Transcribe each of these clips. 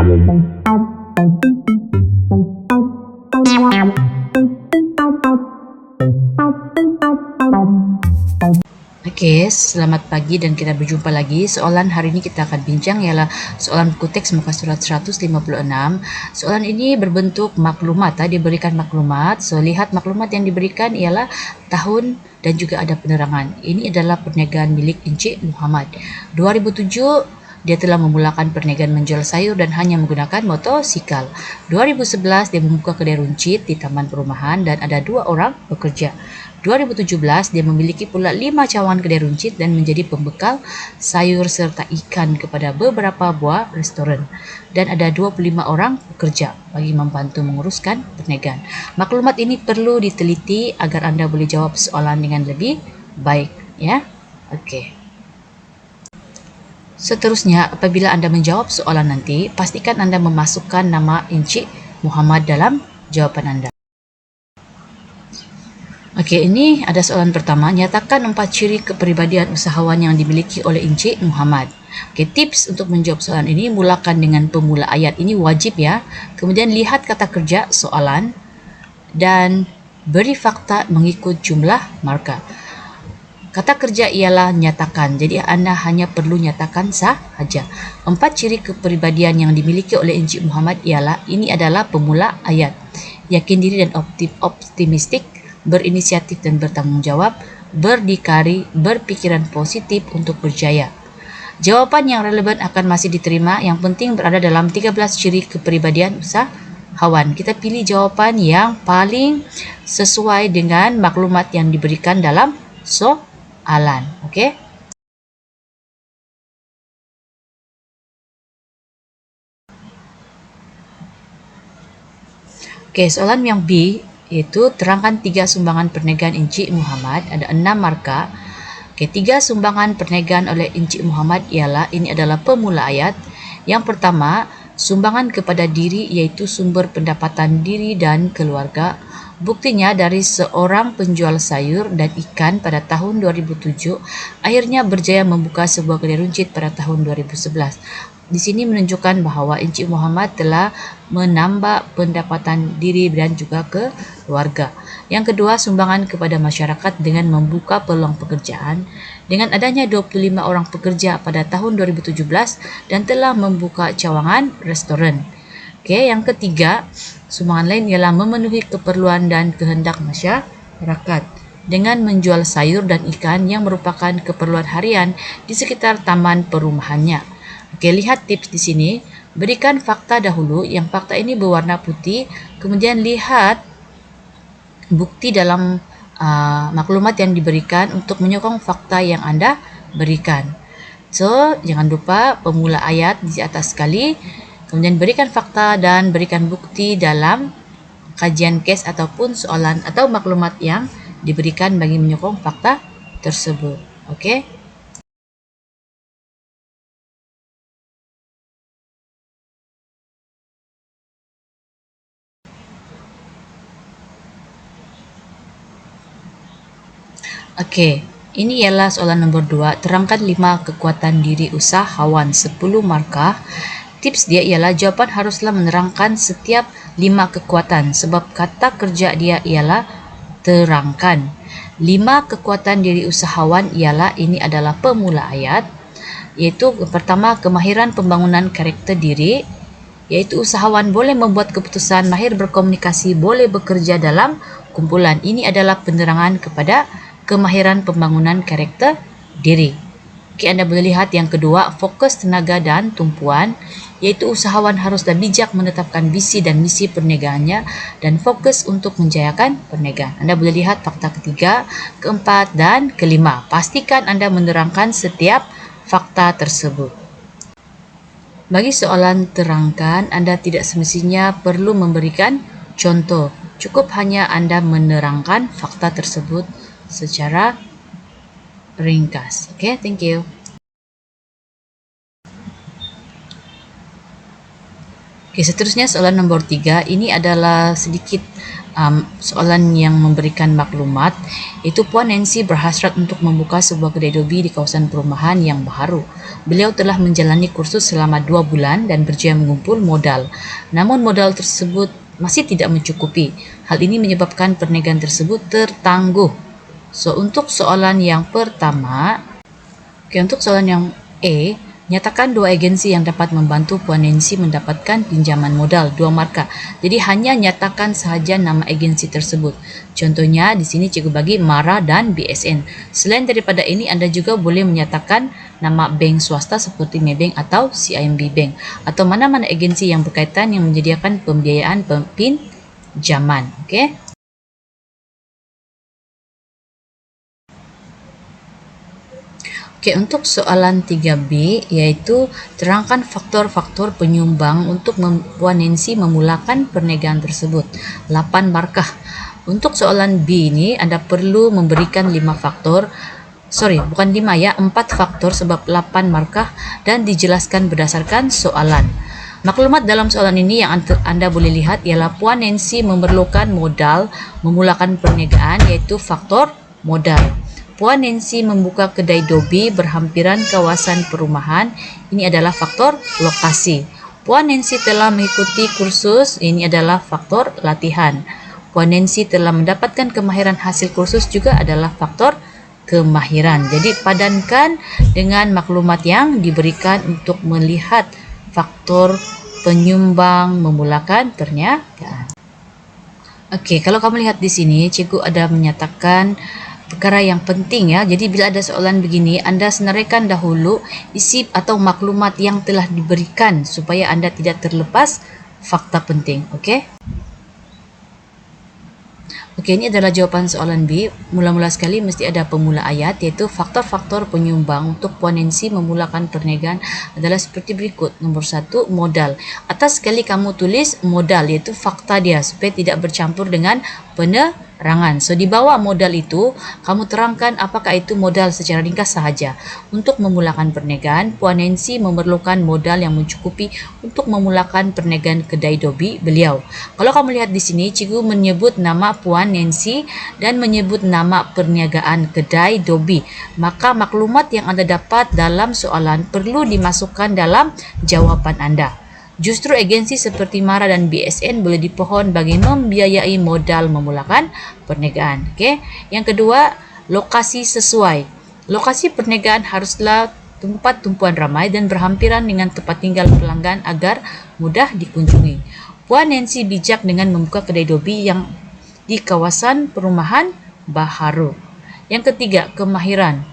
Oke, selamat pagi dan kita berjumpa lagi. Soalan hari ini kita akan bincang ialah soalan buku teks muka surat 156. Soalan ini berbentuk maklumat, diberikan maklumat. So, lihat maklumat yang diberikan ialah tahun dan juga ada penerangan. Ini adalah perniagaan milik Encik Muhammad. 2007 dia telah memulakan perniagaan menjual sayur dan hanya menggunakan motosikal. 2011 dia membuka kedai runcit di taman perumahan dan ada 2 orang bekerja. 2017 dia memiliki pula 5 cawangan kedai runcit dan menjadi pembekal sayur serta ikan kepada beberapa buah restoran dan ada 25 orang bekerja bagi membantu menguruskan perniagaan. Maklumat ini perlu diteliti agar Anda boleh jawab soalan dengan lebih baik, ya. Okey. Seterusnya, apabila Anda menjawab soalan nanti, pastikan Anda memasukkan nama Encik Muhammad dalam jawapan Anda. Okey, ini ada soalan pertama. Nyatakan 4 ciri kepribadian usahawan yang dimiliki oleh Encik Muhammad. Okey, tips untuk menjawab soalan ini, mulakan dengan pemula ayat. Ini wajib, ya. Kemudian lihat kata kerja soalan dan beri fakta mengikut jumlah markah. Kata kerja ialah nyatakan, jadi Anda hanya perlu nyatakan sahaja. 4 ciri kepribadian yang dimiliki oleh Encik Muhammad ialah, ini adalah pemula ayat. Yakin diri dan optimistik, berinisiatif dan bertanggung jawab, berdikari, berpikiran positif untuk berjaya. Jawapan yang relevan akan masih diterima, yang penting berada dalam 13 ciri kepribadian usahawan. Kita pilih jawapan yang paling sesuai dengan maklumat yang diberikan dalam soalan. Okey? Okey, soalan yang B iaitu terangkan 3 sumbangan perniagaan Encik Muhammad. Ada 6 markah. Okey, 3 sumbangan perniagaan oleh Encik Muhammad ialah, ini adalah pemula ayat. Yang pertama, sumbangan kepada diri iaitu sumber pendapatan diri dan keluarga. Buktinya dari seorang penjual sayur dan ikan pada tahun 2007 akhirnya berjaya membuka sebuah kedai runcit pada tahun 2011. Di sini menunjukkan bahawa Encik Muhammad telah menambah pendapatan diri dan juga keluarga. Yang kedua, sumbangan kepada masyarakat dengan membuka peluang pekerjaan. Dengan adanya 25 orang pekerja pada tahun 2017 dan telah membuka cawangan restoran. Okey, yang ketiga, sumbangan lain ialah memenuhi keperluan dan kehendak masyarakat dengan menjual sayur dan ikan yang merupakan keperluan harian di sekitar taman perumahannya. Okey, lihat tips di sini. Berikan fakta dahulu, yang fakta ini berwarna putih. Kemudian lihat bukti dalam maklumat yang diberikan untuk menyokong fakta yang Anda berikan. So, jangan lupa pemula ayat di atas sekali. Kemudian berikan fakta dan berikan bukti dalam kajian kes ataupun soalan atau maklumat yang diberikan bagi menyokong fakta tersebut. Okey? Okey, ini ialah soalan nombor 2. Terangkan 5 kekuatan diri usahawan, 10 markah. Tips dia ialah jawapan haruslah menerangkan setiap 5 kekuatan sebab kata kerja dia ialah terangkan. 5 kekuatan diri usahawan ialah, ini adalah pemula ayat, iaitu pertama, kemahiran pembangunan karakter diri, iaitu usahawan boleh membuat keputusan, mahir berkomunikasi, boleh bekerja dalam kumpulan. Ini adalah penerangan kepada kemahiran pembangunan karakter diri. Okey, Anda boleh lihat yang kedua, fokus tenaga dan tumpuan, iaitu usahawan haruslah bijak menetapkan visi dan misi perniagaannya dan fokus untuk menjayakan perniagaan. Anda boleh lihat fakta ketiga, keempat dan kelima. Pastikan Anda menerangkan setiap fakta tersebut. Bagi soalan terangkan, Anda tidak semestinya perlu memberikan contoh. Cukup hanya Anda menerangkan fakta tersebut secara ringkas. Okay, thank you. Okay, seterusnya soalan nombor 3. Ini adalah sedikit soalan yang memberikan maklumat, itu Puan Nancy berhasrat untuk membuka sebuah kedai dobi di kawasan perumahan yang baru. Beliau telah menjalani kursus selama 2 bulan dan berjaya mengumpul modal. Namun modal tersebut masih tidak mencukupi. Hal ini menyebabkan perniagaan tersebut tertangguh. So, untuk soalan yang pertama, untuk soalan yang A, nyatakan 2 agensi yang dapat membantu Puan Nancy mendapatkan pinjaman modal 2 markah. Jadi hanya nyatakan sahaja nama agensi tersebut. Contohnya di sini cikgu bagi MARA dan BSN. Selain daripada ini, Anda juga boleh menyatakan nama bank swasta seperti Maybank atau CIMB Bank, atau mana-mana agensi yang berkaitan yang menyediakan pembiayaan pinjaman. Okey. Okey, untuk soalan 3B, iaitu terangkan faktor-faktor penyumbang untuk Puan Nancy memulakan perniagaan tersebut. 8 markah. Untuk soalan B ini, Anda perlu memberikan 5 faktor. Bukan 5 ya, 4 faktor sebab 8 markah dan dijelaskan berdasarkan soalan. Maklumat dalam soalan ini yang Anda boleh lihat ialah Puan Nancy memerlukan modal memulakan perniagaan, iaitu faktor modal. Puan Nancy membuka kedai dobi berhampiran kawasan perumahan. Ini adalah faktor lokasi. Puan Nancy telah mengikuti kursus. Ini adalah faktor latihan. Puan Nancy telah mendapatkan kemahiran hasil kursus juga adalah faktor kemahiran. Jadi padankan dengan maklumat yang diberikan untuk melihat faktor penyumbang memulakan perniagaan. Okey, kalau kamu lihat di sini, cikgu ada menyatakan perkara yang penting ya. Jadi bila ada soalan begini, Anda senaraikan dahulu isi atau maklumat yang telah diberikan supaya Anda tidak terlepas fakta penting. Okey. Okey, ini adalah jawapan soalan B. Mula-mula sekali mesti ada pemula ayat, iaitu faktor-faktor penyumbang untuk Puan Nancy memulakan perniagaan adalah seperti berikut. Nombor 1, modal. Atas sekali kamu tulis modal, iaitu fakta dia supaya tidak bercampur dengan penerangan. So, di bawah modal itu, kamu terangkan apakah itu modal secara ringkas sahaja. Untuk memulakan perniagaan, Puan Nancy memerlukan modal yang mencukupi untuk memulakan perniagaan kedai dobi beliau. Kalau kamu lihat di sini, cikgu menyebut nama Puan Nancy dan menyebut nama perniagaan kedai dobi. Maka maklumat yang Anda dapat dalam soalan perlu dimasukkan dalam jawapan Anda. Justru agensi seperti MARA dan BSN boleh dipohon bagi membiayai modal memulakan perniagaan. Okey. Yang kedua, lokasi sesuai. Lokasi perniagaan haruslah tempat tumpuan ramai dan berhampiran dengan tempat tinggal pelanggan agar mudah dikunjungi. Puan Nancy bijak dengan membuka kedai dobi yang di kawasan perumahan baharu. Yang ketiga, kemahiran.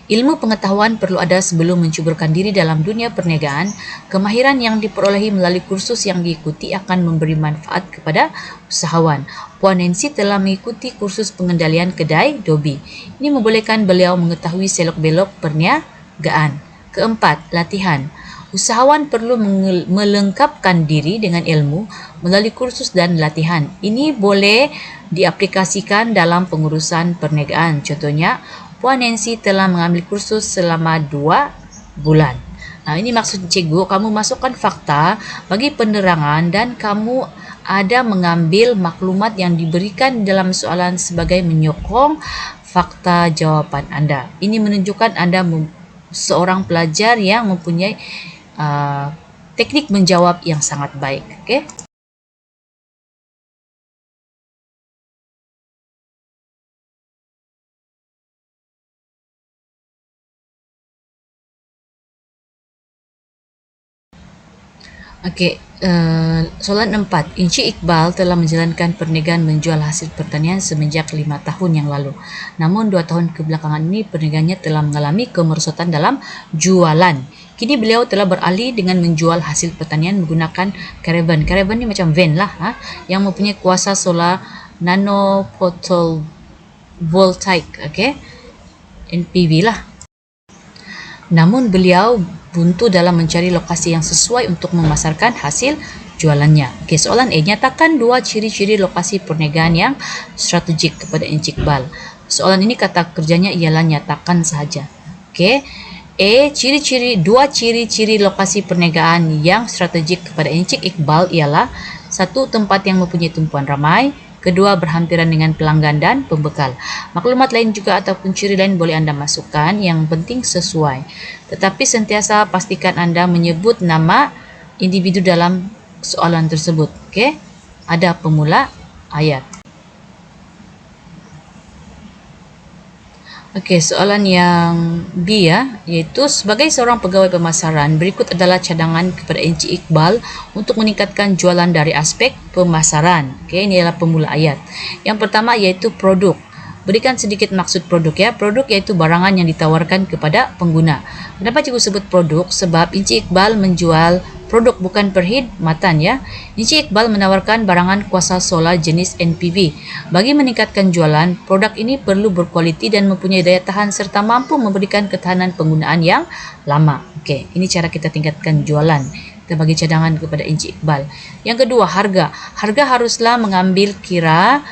Ilmu pengetahuan perlu ada sebelum mencuburkan diri dalam dunia perniagaan. Kemahiran yang diperolehi melalui kursus yang diikuti akan memberi manfaat kepada usahawan. Puan Nancy telah mengikuti kursus pengendalian kedai dobi. Ini membolehkan beliau mengetahui selok-belok perniagaan. Keempat, latihan. Usahawan perlu melengkapkan diri dengan ilmu melalui kursus dan latihan. Ini boleh diaplikasikan dalam pengurusan perniagaan. Contohnya, Puan Nancy telah mengambil kursus selama 2 bulan. Nah, ini maksud cikgu, kamu masukkan fakta bagi penerangan dan kamu ada mengambil maklumat yang diberikan dalam soalan sebagai menyokong fakta jawapan Anda. Ini menunjukkan Anda seorang pelajar yang mempunyai teknik menjawab yang sangat baik. Okey. Okey, soalan 4. Encik Iqbal telah menjalankan perniagaan menjual hasil pertanian semenjak 5 tahun yang lalu. Namun 2 tahun kebelakangan ini perniagaannya telah mengalami kemerosotan dalam jualan. Kini beliau telah beralih dengan menjual hasil pertanian menggunakan caravan. Caravan ni macam van lah, yang mempunyai kuasa solar nano photovoltaik, okey, NPV lah. Namun beliau buntu dalam mencari lokasi yang sesuai untuk memasarkan hasil jualannya. Okey, soalan A, nyatakan 2 ciri-ciri lokasi perniagaan yang strategik kepada Encik Iqbal. Soalan ini kata kerjanya ialah nyatakan sahaja. Okey. A, 2 ciri-ciri lokasi perniagaan yang strategik kepada Encik Iqbal ialah 1, tempat yang mempunyai tumpuan ramai, Kedua, berhampiran dengan pelanggan dan pembekal. Maklumat lain juga ataupun ciri lain boleh Anda masukkan, yang penting sesuai. Tetapi sentiasa pastikan Anda menyebut nama individu dalam soalan tersebut. Okey? Ada pemula ayat. Okey, soalan yang B ya, iaitu sebagai seorang pegawai pemasaran, berikut adalah cadangan kepada Encik Iqbal untuk meningkatkan jualan dari aspek pemasaran. Okey, ini adalah pemula ayat. Yang pertama iaitu produk. Berikan sedikit maksud produk ya. Produk iaitu barangan yang ditawarkan kepada pengguna. Kenapa cikgu sebut produk? Sebab Encik Iqbal menjual produk, bukan perkhidmatan ya. Encik Iqbal menawarkan barangan kuasa solar jenis NPV. Bagi meningkatkan jualan, produk ini perlu berkualiti dan mempunyai daya tahan serta mampu memberikan ketahanan penggunaan yang lama. Okey, ini cara kita tingkatkan jualan. Kita bagi cadangan kepada Encik Iqbal. Yang kedua, harga. Harga haruslah mengambil kira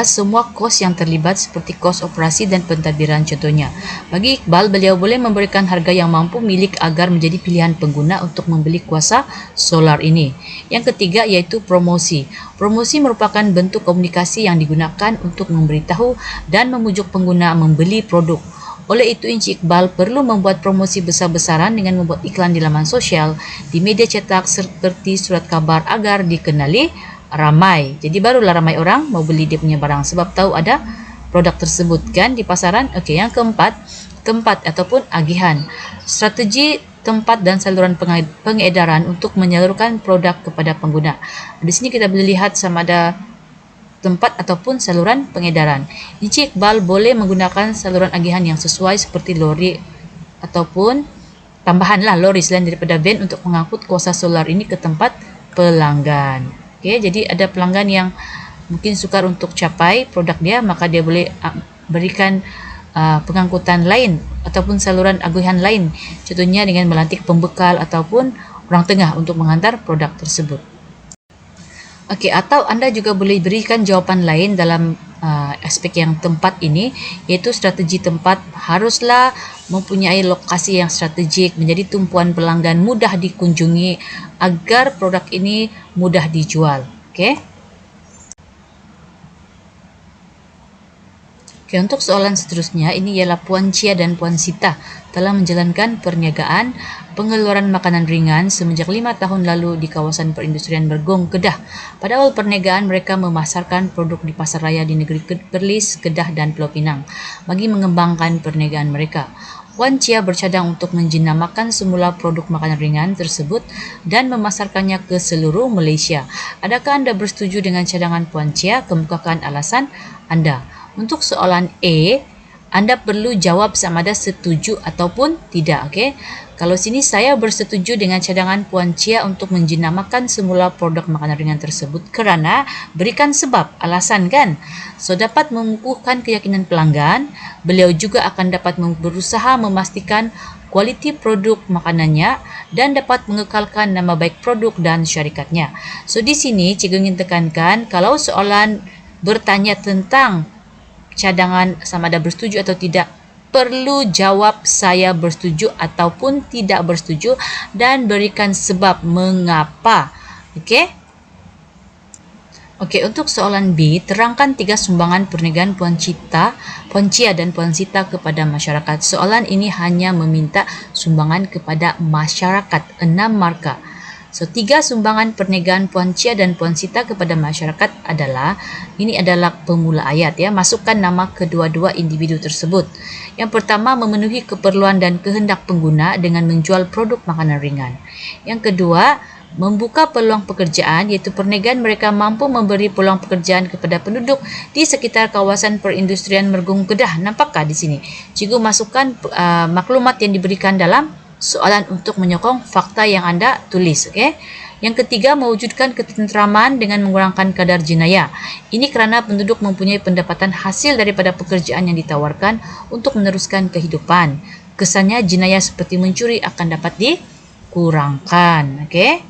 semua kos yang terlibat seperti kos operasi dan pentadbiran contohnya. Bagi Iqbal, beliau boleh memberikan harga yang mampu milik agar menjadi pilihan pengguna untuk membeli kuasa solar ini. Yang ketiga iaitu promosi. Promosi merupakan bentuk komunikasi yang digunakan untuk memberitahu dan memujuk pengguna membeli produk. Oleh itu, Encik Iqbal perlu membuat promosi besar-besaran dengan membuat iklan di laman sosial, di media cetak seperti surat kabar agar dikenali ramai. Jadi barulah ramai orang mau beli dia punya barang sebab tahu ada produk tersebut kan di pasaran. Okey, yang keempat, tempat ataupun agihan. Strategi tempat dan saluran pengedaran untuk menyalurkan produk kepada pengguna. Di sini kita boleh lihat sama ada tempat ataupun saluran pengedaran. Encik Iqbal boleh menggunakan saluran agihan yang sesuai seperti lori ataupun tambahanlah lori selain daripada van untuk mengangkut kuasa solar ini ke tempat pelanggan. Okey, jadi ada pelanggan yang mungkin sukar untuk capai produk dia, maka dia boleh berikan pengangkutan lain ataupun saluran agihan lain. Contohnya dengan melantik pembekal ataupun orang tengah untuk menghantar produk tersebut. Okey, atau anda juga boleh berikan jawapan lain dalam aspek yang tempat ini, iaitu strategi tempat haruslah mempunyai lokasi yang strategik, menjadi tumpuan pelanggan mudah dikunjungi agar produk ini mudah dijual. Okey. Okey, untuk soalan seterusnya, ini ialah Puan Chia dan Puan Sita telah menjalankan perniagaan pengeluaran makanan ringan semenjak 5 tahun lalu di kawasan perindustrian Bergong, Kedah. Pada awal perniagaan, mereka memasarkan produk di pasar raya di negeri Perlis, Kedah dan Pulau Pinang. Bagi mengembangkan perniagaan mereka, Puan Chia bercadang untuk menjenamakan semula produk makanan ringan tersebut dan memasarkannya ke seluruh Malaysia. Adakah anda bersetuju dengan cadangan Puan Chia? Kemukakan alasan anda. Untuk soalan A, anda perlu jawab sama ada setuju ataupun tidak. Okey. Kalau sini saya bersetuju dengan cadangan Puan Chia untuk menjenamakan semula produk makanan ringan tersebut kerana berikan sebab, alasan kan. So dapat mengukuhkan keyakinan pelanggan, beliau juga akan dapat berusaha memastikan kualiti produk makanannya dan dapat mengekalkan nama baik produk dan syarikatnya. So di sini cikgu ingin tekankan kalau soalan bertanya tentang cadangan sama ada bersetuju atau tidak, perlu jawab saya bersetuju ataupun tidak bersetuju dan berikan sebab mengapa. Okey? Okey, untuk soalan B, terangkan 3 sumbangan perniagaan Puan Chia dan Puan Sita kepada masyarakat. Soalan ini hanya meminta sumbangan kepada masyarakat, 6 markah. So, 3 sumbangan perniagaan Puan Chia dan Puan Sita kepada masyarakat adalah, ini adalah pemula ayat ya, masukkan nama kedua-dua individu tersebut. Yang pertama, memenuhi keperluan dan kehendak pengguna dengan menjual produk makanan ringan. Yang kedua, membuka peluang pekerjaan, iaitu perniagaan mereka mampu memberi peluang pekerjaan kepada penduduk di sekitar kawasan perindustrian Mergung, Kedah. Nampakkah di sini? Cikgu masukkan maklumat yang diberikan dalam soalan untuk menyokong fakta yang anda tulis. Okay? Yang ketiga, mewujudkan ketentraman dengan mengurangkan kadar jenayah. Ini kerana penduduk mempunyai pendapatan hasil daripada pekerjaan yang ditawarkan untuk meneruskan kehidupan. Kesannya jenayah seperti mencuri akan dapat dikurangkan. Okay?